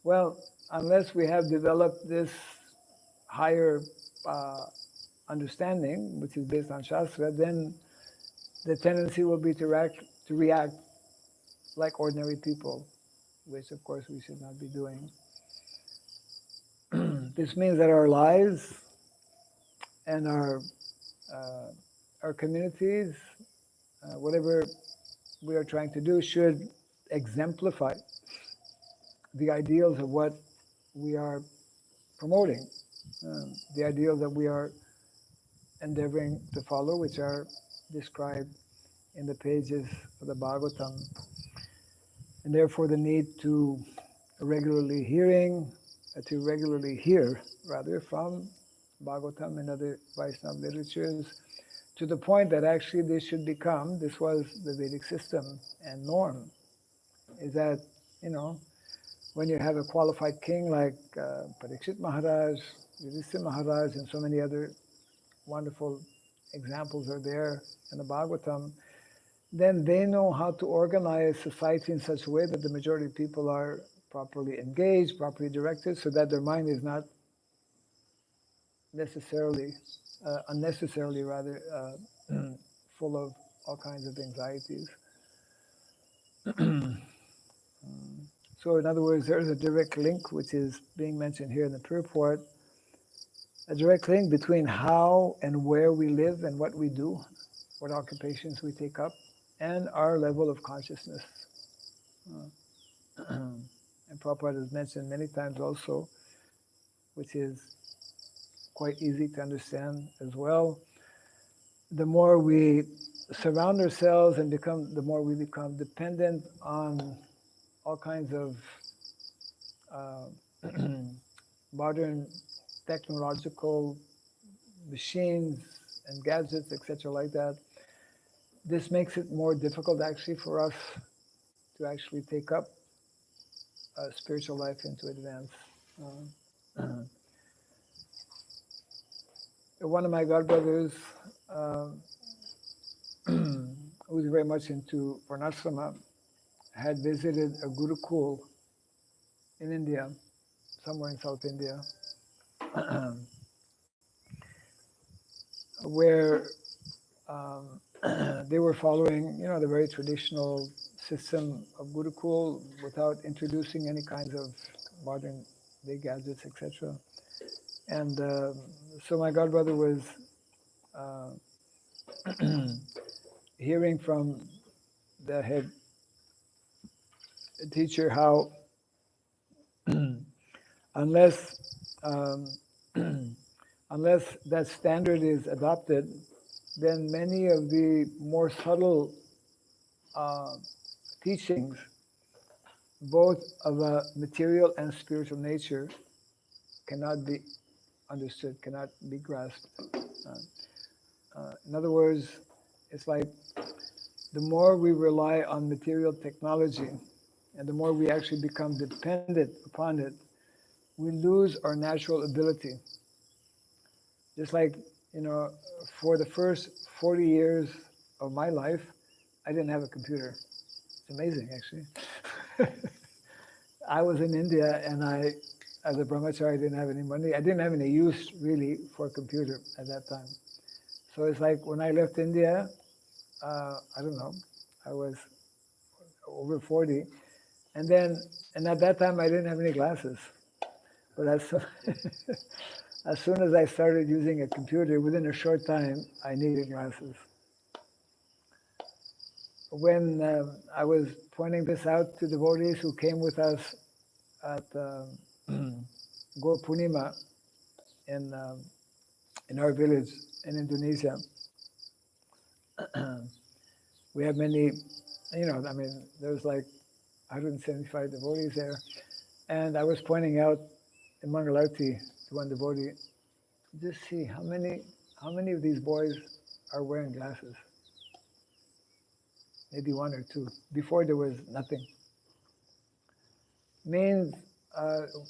Well, unless we have developed this higher understanding, which is based on Shastra, then the tendency will be to react like ordinary people, which of course we should not be doing. This means that our lives and our communities, whatever we are trying to do, should exemplify the ideals of what we are promoting, the ideals that we are endeavoring to follow, which are described in the pages of the Bhagavatam, and therefore the need to regularly hear from Bhagavatam and other Vaishnava literatures, to the point that actually this was the Vedic system and norm, is that, when you have a qualified king like Pariksit Maharaj, Yudhishthira Maharaj, and so many other wonderful examples are there in the Bhagavatam, then they know how to organize society in such a way that the majority of people are properly engaged, properly directed, so that their mind is not unnecessarily rather, full of all kinds of anxieties. So in other words, there's a direct link, which is being mentioned here in the purport, a direct link between how and where we live and what we do, what occupations we take up, and our level of consciousness. And Prabhupada has mentioned many times also, which is quite easy to understand as well, the more we surround ourselves and the more we become dependent on all kinds of modern technological machines and gadgets, etc., like that, this makes it more difficult actually for us to actually take up spiritual life and to advance. One of my godbrothers, who's very much into Varnasrama, had visited a Gurukul in India, somewhere in South India, where they were following, the very traditional system of Gurukul without introducing any kinds of modern big gadgets, etc. And so my godbrother was hearing from the head teacher how unless unless that standard is adopted, then many of the more subtle teachings, both of a material and spiritual nature, cannot be understood, cannot be grasped. In other words, it's like the more we rely on material technology and the more we actually become dependent upon it, we lose our natural ability. Just like, for the first 40 years of my life, I didn't have a computer. It's amazing, actually. I was in India and as a brahmachari, I didn't have any money. I didn't have any use, really, for a computer at that time. So it's like when I left India, I don't know, I was over 40. And at that time, I didn't have any glasses. But as soon as I started using a computer, within a short time, I needed glasses. when I was pointing this out to devotees who came with us at Gaur Purnima in our village in Indonesia, we have many, there's like 175 devotees there. And I was pointing out in Mangalarti to one devotee, just see how many of these boys are wearing glasses. Maybe one or two. Before there was nothing. Means,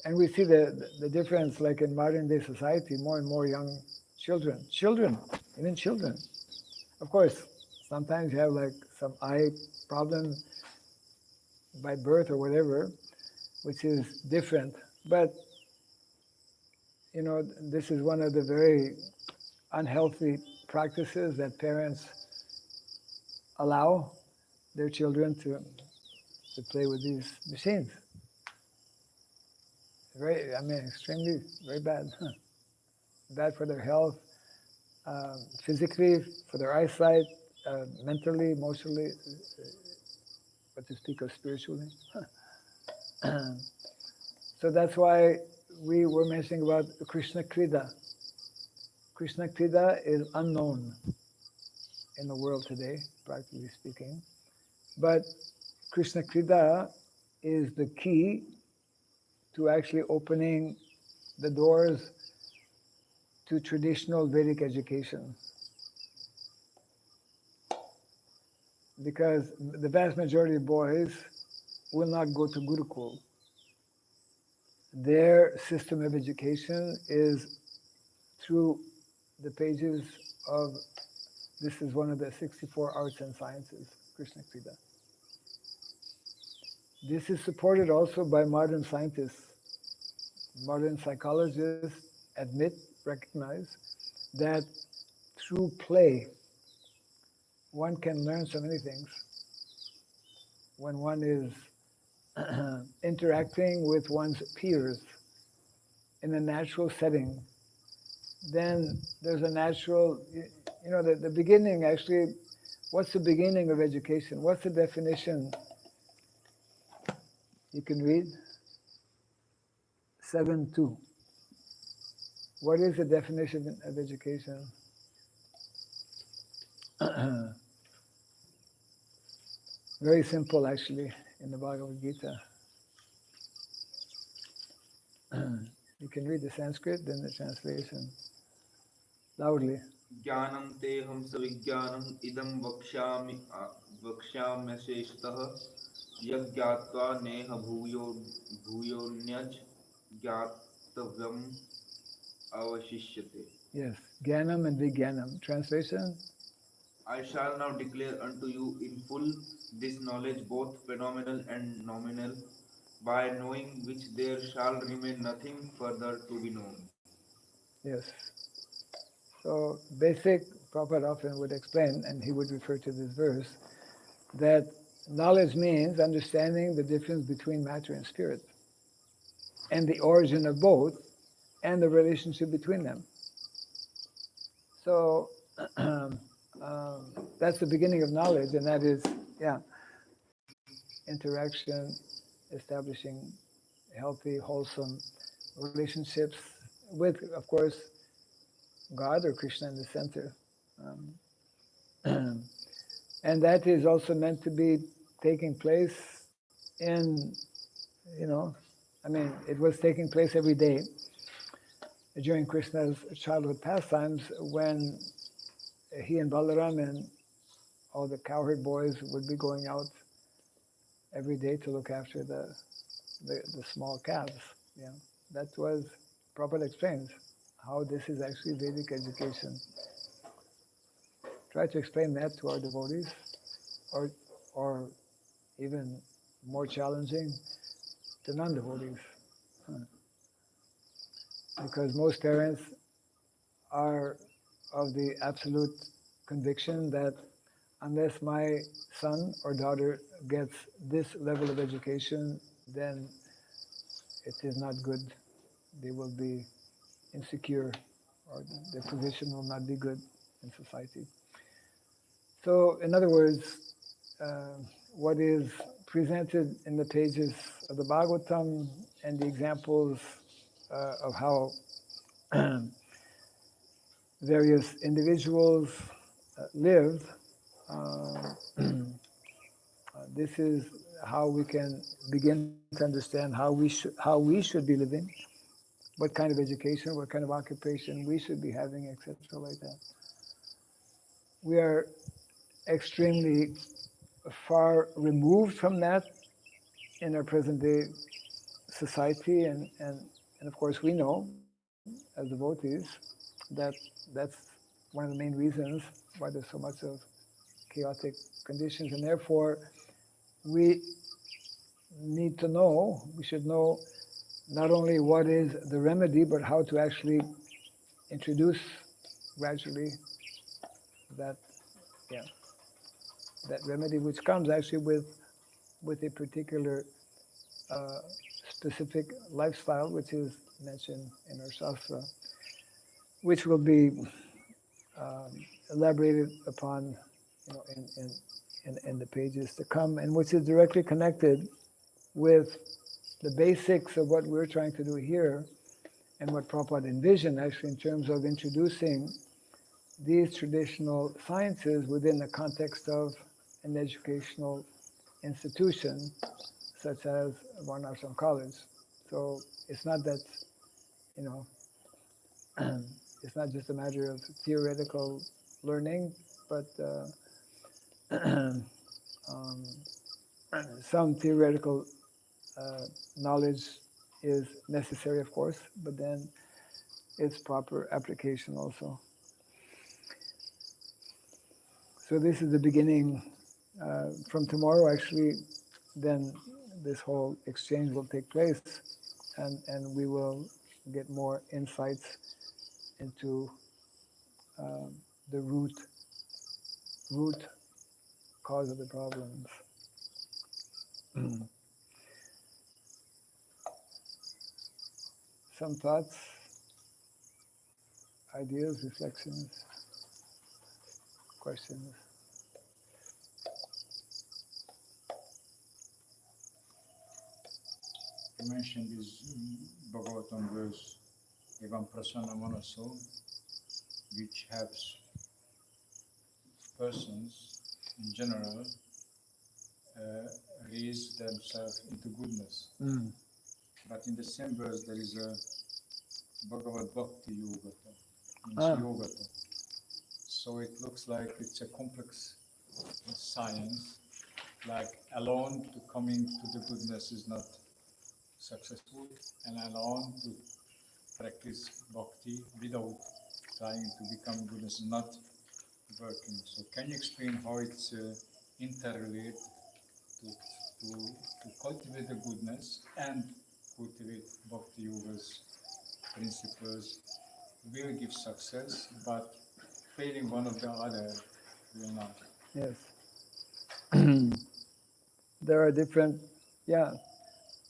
and we see the difference, like in modern day society, more and more young children, even children. Of course, sometimes you have like some eye problem by birth or whatever, which is different. But this is one of the very unhealthy practices that parents allow their children to play with these machines. Extremely, very bad. Bad for their health, physically, for their eyesight, mentally, emotionally, what to speak of spiritually. So that's why we were mentioning about Krishna Krida. Krishna Krida is unknown in the world today, practically speaking. But Krishna Krida is the key to actually opening the doors to traditional Vedic education. Because the vast majority of boys will not go to Gurukul. Their system of education is through the pages of, this is one of the 64 arts and sciences, Krishna Krida. This is supported also by modern scientists. Modern psychologists admit, recognize that through play, one can learn so many things. When one is interacting with one's peers in a natural setting, then there's a natural, the beginning actually, what's the beginning of education? What's the definition? You can read 7.2. What is the definition of education? Very simple, actually, in the Bhagavad Gita. You can read the Sanskrit, then the translation loudly. Jnanam teham savijnanam idam vakshamyaseshatah yajñātva neha bhūyonyaj jnātavyam avashishyate. Yes, Jnanam and Vijnanam. Translation? I shall now declare unto you in full this knowledge, both phenomenal and nominal, by knowing which there shall remain nothing further to be known. Yes. So basic, Prabhupada often would explain, and he would refer to this verse, that knowledge means understanding the difference between matter and spirit, and the origin of both, and the relationship between them. So that's the beginning of knowledge, and that is, interaction, establishing healthy, wholesome relationships with, of course, God or Krishna in the center. And that is also meant to be taking place in, it was taking place every day during Krishna's childhood pastimes when he and Balaram and all the cowherd boys would be going out every day to look after the small calves. Yeah, that was, Prabhupada explains how this is actually Vedic education. Try to explain that to our devotees, or even more challenging, to non-devotees. Because most parents are of the absolute conviction that unless my son or daughter gets this level of education, then it is not good. They will be insecure, or their position will not be good in society. So, in other words, what is presented in the pages of the Bhagavatam and the examples of how various individuals live. This is how we can begin to understand how we should be living, what kind of education, what kind of occupation we should be having, etc. Like that. We are extremely far removed from that in our present day society, and of course we know as devotees that that's one of the main reasons why there's so much of chaotic conditions, and therefore we need to know, we should know not only what is the remedy, but how to actually introduce gradually that, yeah, that remedy, which comes actually with a particular specific lifestyle, which is mentioned in our Shastra, which will be elaborated upon, in the pages to come, and which is directly connected with the basics of what we're trying to do here and what Prabhupada envisioned actually in terms of introducing these traditional sciences within the context of an educational institution such as Varnashram College. So it's not that, you know, it's not just a matter of theoretical learning, but um, some theoretical knowledge is necessary, of course, but then its proper application also. So this is the beginning. From tomorrow, actually, then this whole exchange will take place, and we will get more insights into the root cause of the problems. Some thoughts, ideas, reflections, questions. You mentioned this Bhagavatam verse, Evam Prasanna Manaso, which helps persons in general raise themselves into goodness. Mm. But in the same verse, there is a Bhagavad Bhakti Yogata, means Yogata. So it looks like it's a complex science, like alone to coming to the goodness is not successful, and alone to practice bhakti without trying to become goodness is not working. So can you explain how it's interrelated to cultivate the goodness and cultivate bhakti yoga's principles will give success, but failing one of the other will not. Yes. There are different,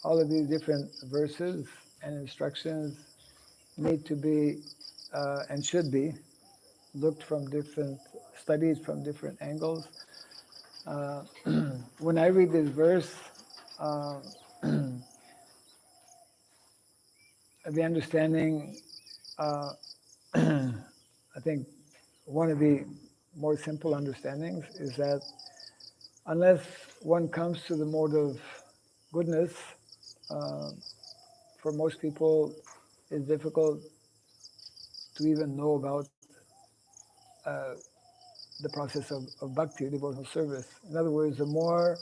all of these different verses and instructions need to be and should be looked from different studies from different angles. When I read this verse, uh, the understanding, I think one of the more simple understandings is that unless one comes to the mode of goodness, uh, for most people, it's difficult to even know about uh, the process of bhakti, devotional service. In other words, the more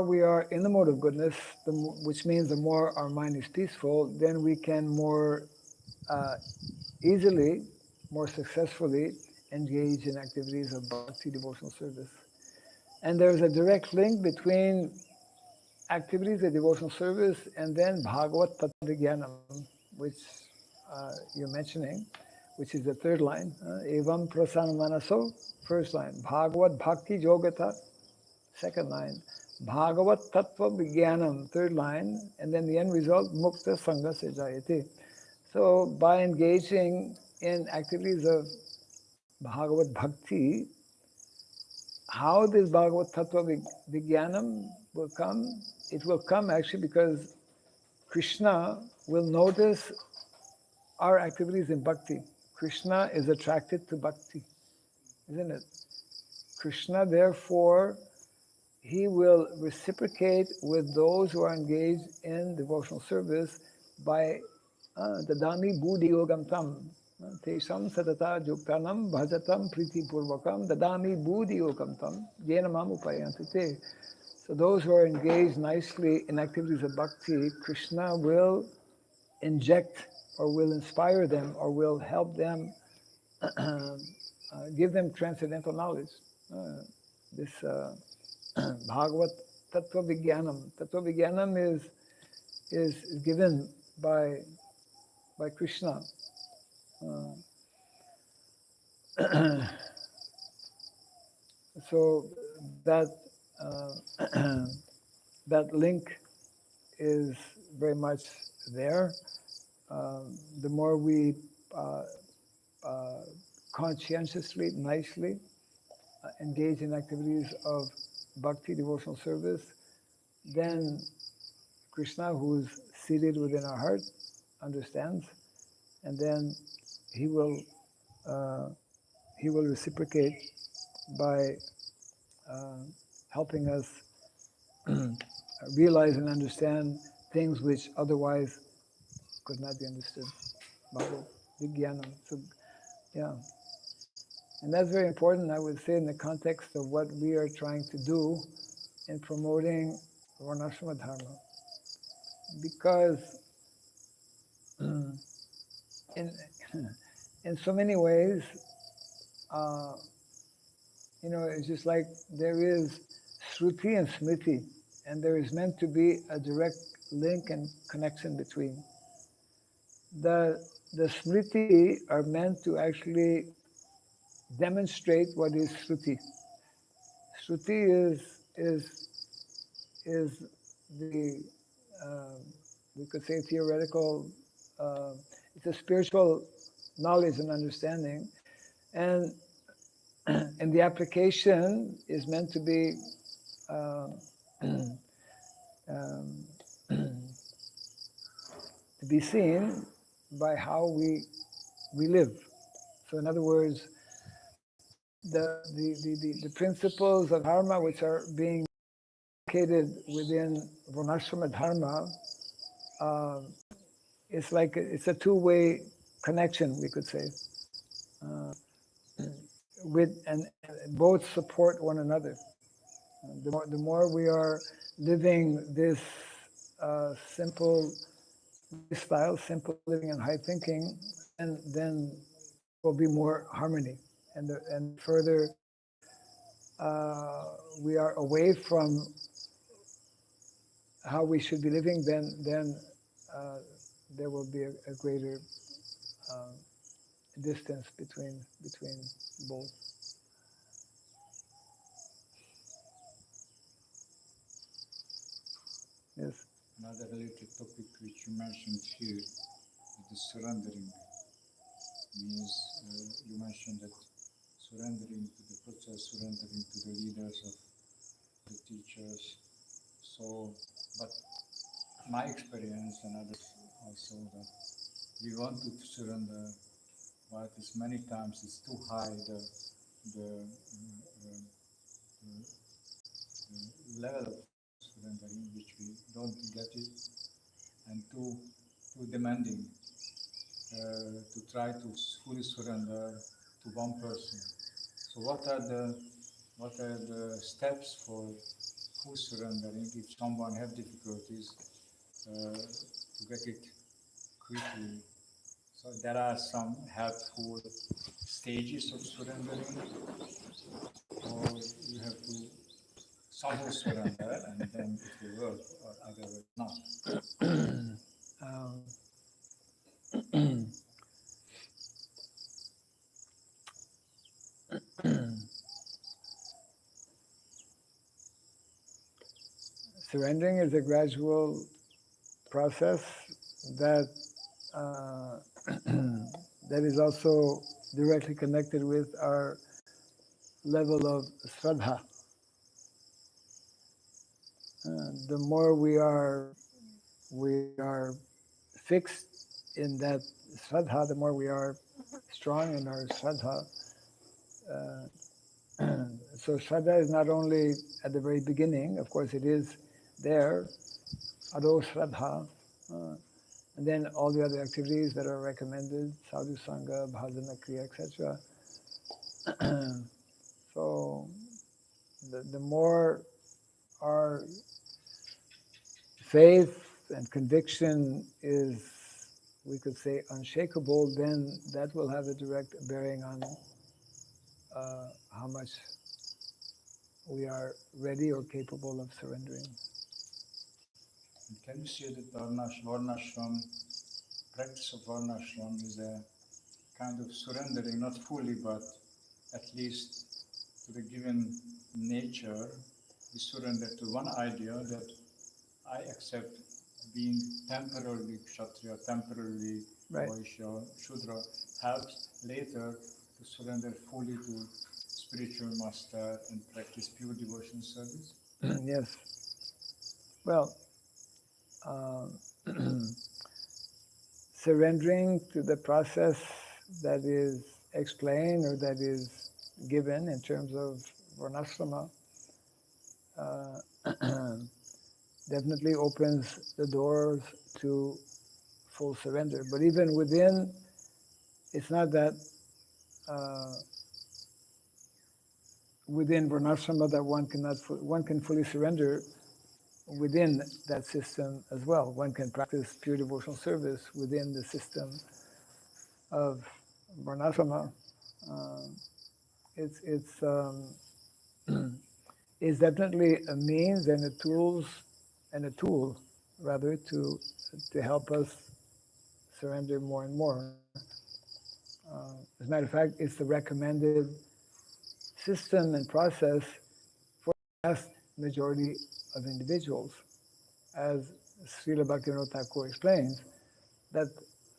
we are in the mode of goodness, which means the more our mind is peaceful, then we can more uh, easily, more successfully engage in activities of bhakti, devotional service. And there's a direct link between activities of devotional service and then Bhagavat Tattva, which you're mentioning, which is the third line. Evam Prasanna Manaso, first line. Bhagavat Bhakti Yogata, second line. Bhagavat Tattva Vijnanam, third line. And then the end result, Mukta Sangha Sejayati. So by engaging in activities of Bhagavat Bhakti, how this Bhagavad Tattva Vijnanam will come? It will come actually because Krishna will notice our activities in bhakti. Krishna is attracted to bhakti, isn't it? Krishna, therefore, he will reciprocate with those who are engaged in devotional service by dadami buddhi yogam tam tesam sadata yuktanam bhajatam priti purvakam dadami buddhi yogam tam jena mam upayanti te. So those who are engaged nicely in activities of bhakti, Krishna will inject or will inspire them or will help them, give them transcendental knowledge. This Bhagavat Tattva Vijnanam. Tattva Vijnanam is given by Krishna. So that that link is very much there. The more we conscientiously, nicely engage in activities of bhakti, devotional service, then Krishna, who's seated within our heart, understands, and then he will reciprocate by helping us realize and understand things which otherwise could not be understood. Bhagavad Vijnanam. So, yeah. And that's very important, I would say, in the context of what we are trying to do in promoting Varnashrama Dharma. Because in so many ways, it's just like there is Shruti and Smriti, and there is meant to be a direct link and connection between. The Smriti are meant to actually demonstrate what is Shruti. Shruti is the we could say theoretical. It's a spiritual knowledge and understanding, and the application is meant to be to be seen by how we live. So, in other words, the principles of dharma which are being located within Varnashrama Dharma, it's like it's a two-way connection, we could say, with and both support one another. The more we are living this simple lifestyle, simple living and high thinking, and then will be more harmony. And further we are away from how we should be living, then there will be a greater distance between both. Yes. Another related topic which you mentioned here is the surrendering. Means you mentioned that surrendering to the process, surrendering to the leaders of the teachers. So, but my experience and others also that we wanted to surrender, but it's many times it's too high the level of surrendering which we don't get it, and too demanding to try to fully surrender to one person. So what are the steps for full surrendering if someone have difficulties to get it quickly? So there are some helpful stages of surrendering, or you have to somehow surrender and then it will work, or otherwise not. Surrendering is a gradual process that that is also directly connected with our level of Shraddha. The more we are fixed in that Shraddha, the more we are strong in our Shraddha. So Shraddha is not only at the very beginning, of course it is there, Ado Shraddha, and then all the other activities that are recommended, sadhu sangha, bhajana kriya, etc. So the more our faith and conviction is, we could say, unshakable, then that will have a direct bearing on how much we are ready or capable of surrendering. And can you say that Varnashram, practice of Varnashram is a kind of surrendering, not fully, but at least to the given nature, we surrender to one idea that I accept being temporarily Kshatriya, temporarily Right. Vaishya, Shudra, helps later to surrender fully to spiritual master and practice pure devotion service? Yes. Well, surrendering to the process that is explained or that is given in terms of Varnashrama definitely opens the doors to full surrender. But even within, it's not that within Varnashrama that one can fully surrender within that system as well. One can practice pure devotional service within the system of Varnashrama. It's is definitely a means and a tool rather to help us surrender more and more. As a matter of fact, it's the recommended system and process for the vast majority of individuals. As Srila Bhaktivinoda Thakur explains, that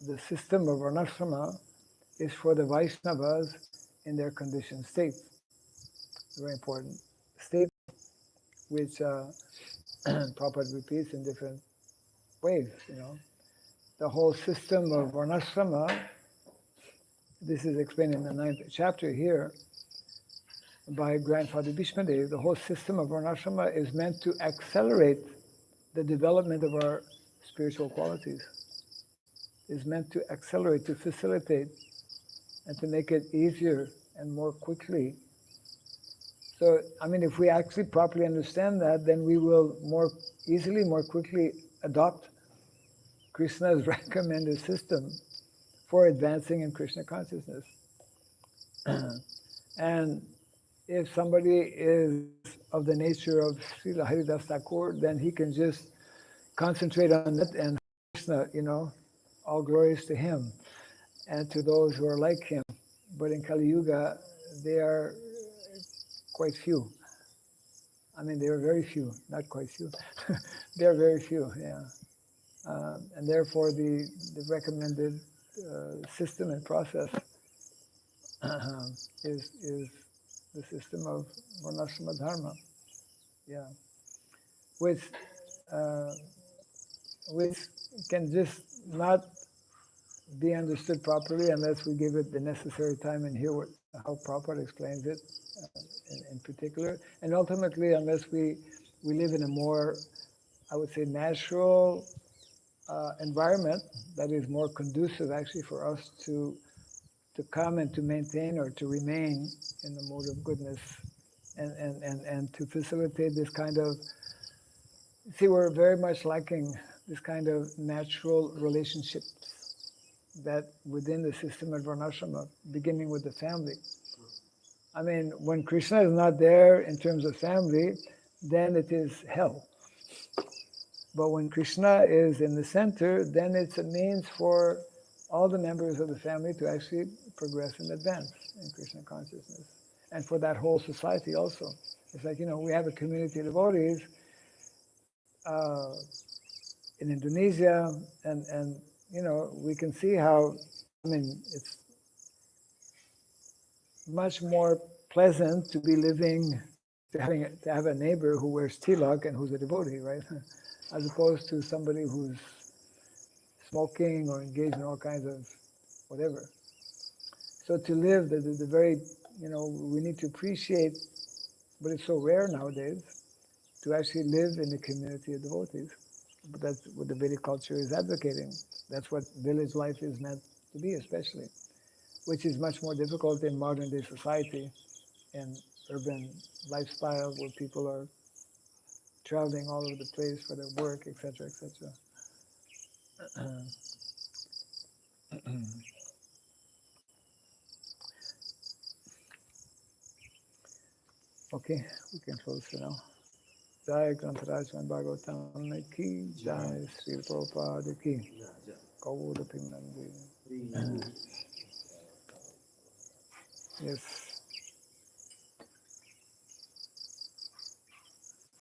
the system of Varnashrama is for the Vaishnavas in their conditioned state. Very important state, which Prabhupada repeats in different ways. The whole system of Varnashrama, this is explained in the 9th chapter here by Grandfather Bhishmadev. The whole system of Varnashrama is meant to accelerate the development of our spiritual qualities. Is meant to accelerate, to facilitate, and to make it easier and more quickly. So, if we actually properly understand that, then we will more easily, more quickly adopt Krishna's recommended system for advancing in Krishna consciousness. And if somebody is of the nature of Srila Haridas Thakur, then he can just concentrate on it and Krishna, all glories to him and to those who are like him. But in Kali-yuga, they are quite few. They are very few, not quite few. They are very few, yeah. And therefore, the recommended system and process is the system of Varnashrama Dharma, yeah, which can just not be understood properly unless we give it the necessary time and hear how Prabhupada explains it in particular, and ultimately unless we live in a more, I would say, natural environment that is more conducive actually for us to come and to maintain or to remain in the mode of goodness and to facilitate this kind of, see, we're very much lacking this kind of natural relationships that within the system of Varnashrama, beginning with the family. When Krishna is not there in terms of family, then it is hell. But when Krishna is in the center, then it's a means for all the members of the family to actually progress and advance in Krishna consciousness. And for that whole society also. It's like, we have a community of devotees in Indonesia, and we can see how, it's much more pleasant to be living, to have a neighbor who wears tilak and who's a devotee, right? As opposed to somebody who's smoking or engaged in all kinds of whatever. So to live the very, we need to appreciate, but it's so rare nowadays, to actually live in the community of devotees. But that's what the Vedic culture is advocating. That's what village life is meant to be, especially, which is much more difficult in modern day society and urban lifestyle where people are traveling all over the place for their work, etc., etc. Okay, we can close for now. Jai Grantaraj Srimad Bhagavatam ki, Jai Sri Prabhupada ki, Gaura Pinandi. Yes.